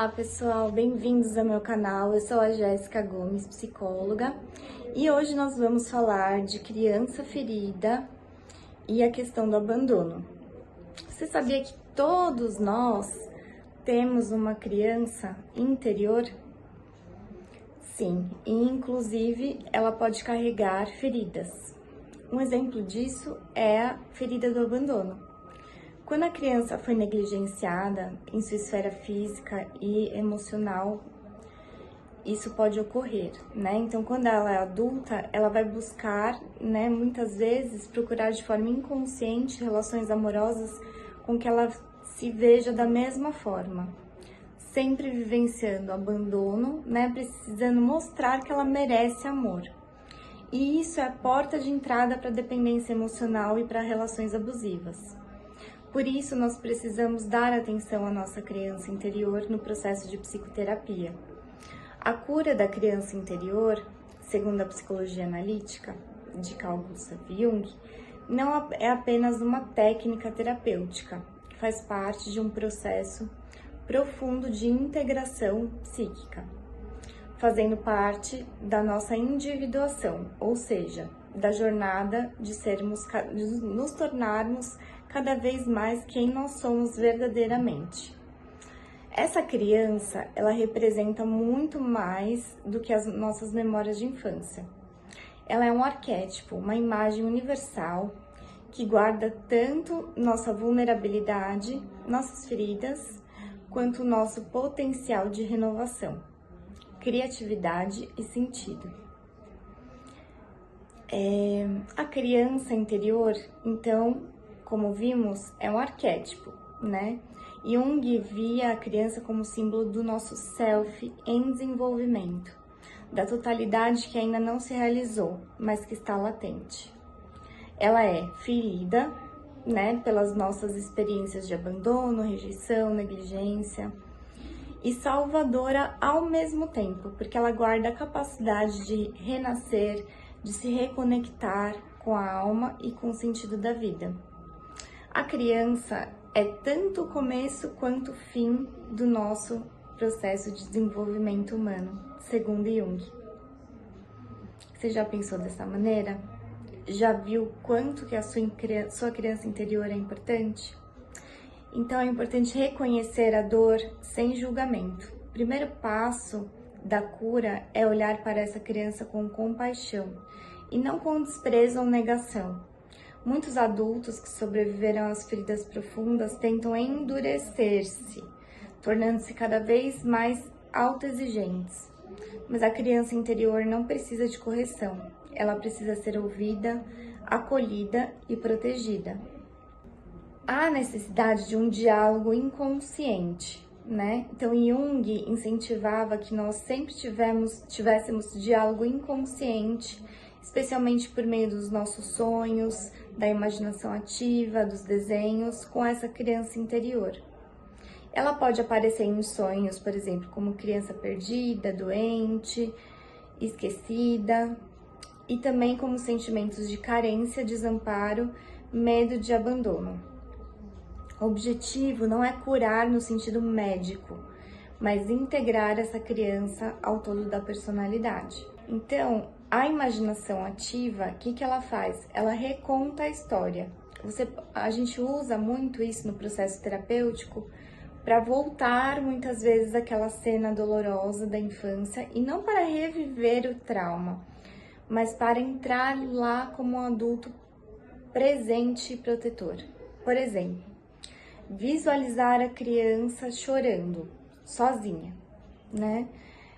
Olá pessoal, bem-vindos ao meu canal. Eu sou a Jéssica Gomes, psicóloga, e hoje nós vamos falar de criança ferida e a questão do abandono. Você sabia que todos nós temos uma criança interior? Sim, e inclusive ela pode carregar feridas. Um exemplo disso é a ferida do abandono. Quando a criança foi negligenciada em sua esfera física e emocional, isso pode ocorrer, né? Então, quando ela é adulta, ela vai buscar, né, muitas vezes, procurar de forma inconsciente relações amorosas com que ela se veja da mesma forma, sempre vivenciando abandono, né, precisando mostrar que ela merece amor. E isso é a porta de entrada para a dependência emocional e para relações abusivas. Por isso, nós precisamos dar atenção à nossa criança interior no processo de psicoterapia. A cura da criança interior, segundo a psicologia analítica de Carl Gustav Jung, não é apenas uma técnica terapêutica, faz parte de um processo profundo de integração psíquica, fazendo parte da nossa individuação, ou seja, da jornada de nos tornarmos cada vez mais quem nós somos verdadeiramente. Essa criança, ela representa muito mais do que as nossas memórias de infância. Ela é um arquétipo, uma imagem universal que guarda tanto nossa vulnerabilidade, nossas feridas, quanto o nosso potencial de renovação, criatividade e sentido. A criança interior, então, como vimos, é um arquétipo, né? Jung via a criança como símbolo do nosso self em desenvolvimento, da totalidade que ainda não se realizou, mas que está latente. Ela é ferida, né, pelas nossas experiências de abandono, rejeição, negligência, e salvadora ao mesmo tempo, porque ela guarda a capacidade de renascer, de se reconectar com a alma e com o sentido da vida. A criança é tanto o começo quanto o fim do nosso processo de desenvolvimento humano, segundo Jung. Você já pensou dessa maneira? Já viu quanto que a sua criança interior é importante? Então é importante reconhecer a dor sem julgamento. O primeiro passo da cura é olhar para essa criança com compaixão e não com desprezo ou negação. Muitos adultos que sobreviveram às feridas profundas tentam endurecer-se, tornando-se cada vez mais autoexigentes. Mas a criança interior não precisa de correção, ela precisa ser ouvida, acolhida e protegida. Há necessidade de um diálogo inconsciente, né? Então Jung incentivava que nós sempre tivéssemos diálogo inconsciente, especialmente por meio dos nossos sonhos, da imaginação ativa, dos desenhos, com essa criança interior. Ela pode aparecer em sonhos, por exemplo, como criança perdida, doente, esquecida, e também como sentimentos de carência, desamparo, medo de abandono. O objetivo não é curar no sentido médico, mas integrar essa criança ao todo da personalidade. Então, a imaginação ativa, o que ela faz? Ela reconta a história. A gente usa muito isso no processo terapêutico para voltar muitas vezes àquela cena dolorosa da infância e não para reviver o trauma, mas para entrar lá como um adulto presente e protetor. Por exemplo, visualizar a criança chorando, sozinha, né?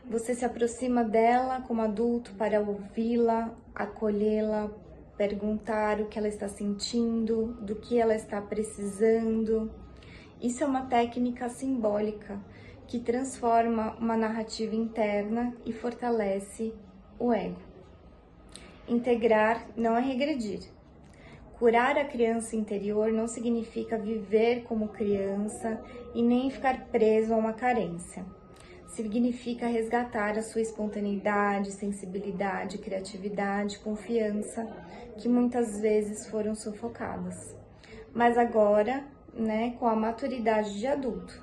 Você se aproxima dela como adulto para ouvi-la, acolhê-la, perguntar o que ela está sentindo, do que ela está precisando. Isso é uma técnica simbólica que transforma uma narrativa interna e fortalece o ego. Integrar não é regredir. Curar a criança interior não significa viver como criança e nem ficar preso a uma carência. Significa resgatar a sua espontaneidade, sensibilidade, criatividade, confiança, que muitas vezes foram sufocadas. Mas agora, né, com a maturidade de adulto.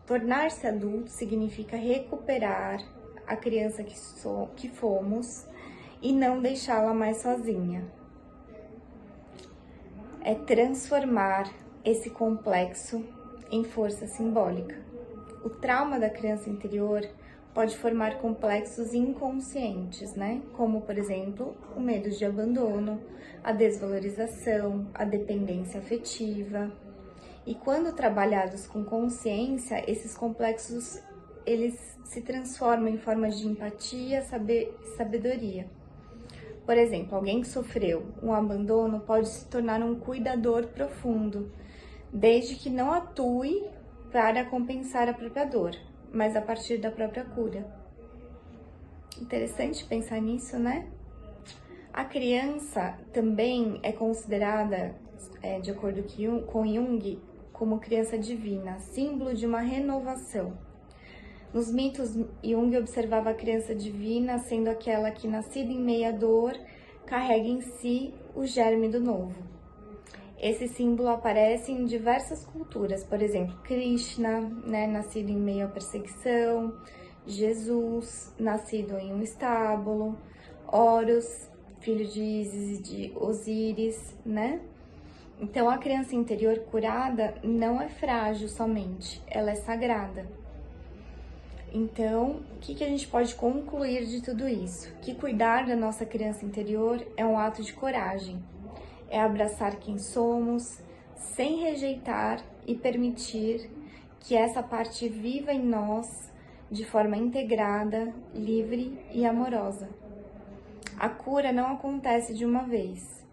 Tornar-se adulto significa recuperar a criança que fomos e não deixá-la mais sozinha. É transformar esse complexo em força simbólica. O trauma da criança interior pode formar complexos inconscientes, né? Como, por exemplo, o medo de abandono, a desvalorização, a dependência afetiva. E quando trabalhados com consciência, esses complexos eles se transformam em formas de empatia, sabedoria. Por exemplo, alguém que sofreu um abandono pode se tornar um cuidador profundo, desde que não atue para compensar a própria dor, mas a partir da própria cura. Interessante pensar nisso, né? A criança também é considerada, de acordo com Jung, como criança divina, símbolo de uma renovação. Nos mitos, Jung observava a criança divina sendo aquela que, nascida em meio à dor, carrega em si o germe do novo. Esse símbolo aparece em diversas culturas, por exemplo, Krishna, né, nascido em meio à perseguição, Jesus, nascido em um estábulo, Horus, filho de Ísis e de Osíris, né? Então, a criança interior curada não é frágil somente, ela é sagrada. Então, o que a gente pode concluir de tudo isso? Que cuidar da nossa criança interior é um ato de coragem, é abraçar quem somos, sem rejeitar e permitir que essa parte viva em nós de forma integrada, livre e amorosa. A cura não acontece de uma vez,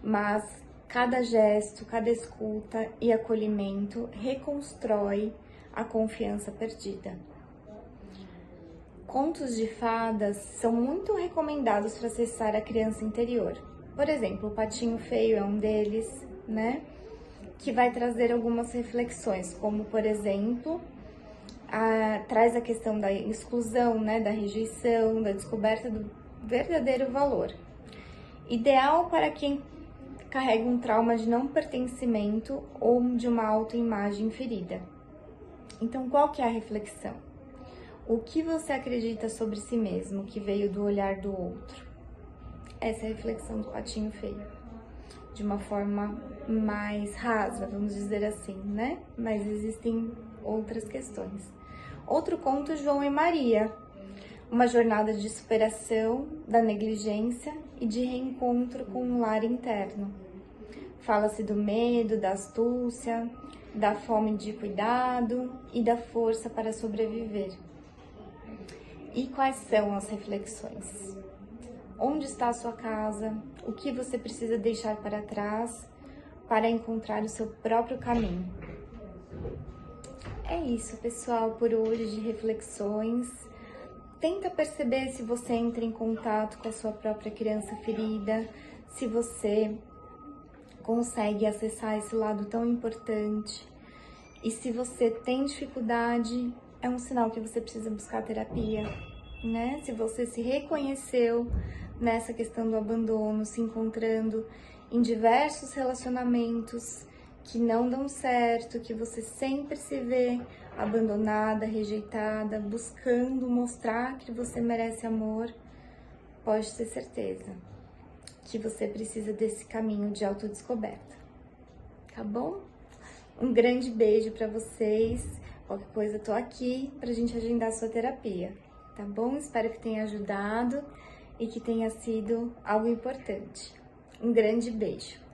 mas cada gesto, cada escuta e acolhimento reconstrói a confiança perdida. Contos de fadas são muito recomendados para acessar a criança interior. Por exemplo, o Patinho Feio é um deles, né? Que vai trazer algumas reflexões, como, por exemplo, traz a questão da exclusão, né? Da rejeição, da descoberta do verdadeiro valor. Ideal para quem carrega um trauma de não pertencimento ou de uma autoimagem ferida. Então, qual que é a reflexão? O que você acredita sobre si mesmo que veio do olhar do outro? Essa é a reflexão do Patinho Feio. De uma forma mais rasa, vamos dizer assim, né? Mas existem outras questões. Outro conto, João e Maria. Uma jornada de superação da negligência e de reencontro com um lar interno. Fala-se do medo, da astúcia, da fome de cuidado e da força para sobreviver. E quais são as reflexões? Onde está a sua casa? O que você precisa deixar para trás para encontrar o seu próprio caminho? É isso, pessoal, por hoje de reflexões. Tenta perceber se você entra em contato com a sua própria criança ferida, se você consegue acessar esse lado tão importante. E se você tem dificuldade, é um sinal que você precisa buscar terapia, né? Se você se reconheceu nessa questão do abandono, se encontrando em diversos relacionamentos que não dão certo, que você sempre se vê abandonada, rejeitada, buscando mostrar que você merece amor, pode ter certeza que você precisa desse caminho de autodescoberta, tá bom? Um grande beijo pra vocês, qualquer coisa tô aqui pra gente agendar a sua terapia, tá bom? Espero que tenha ajudado e que tenha sido algo importante. Um grande beijo!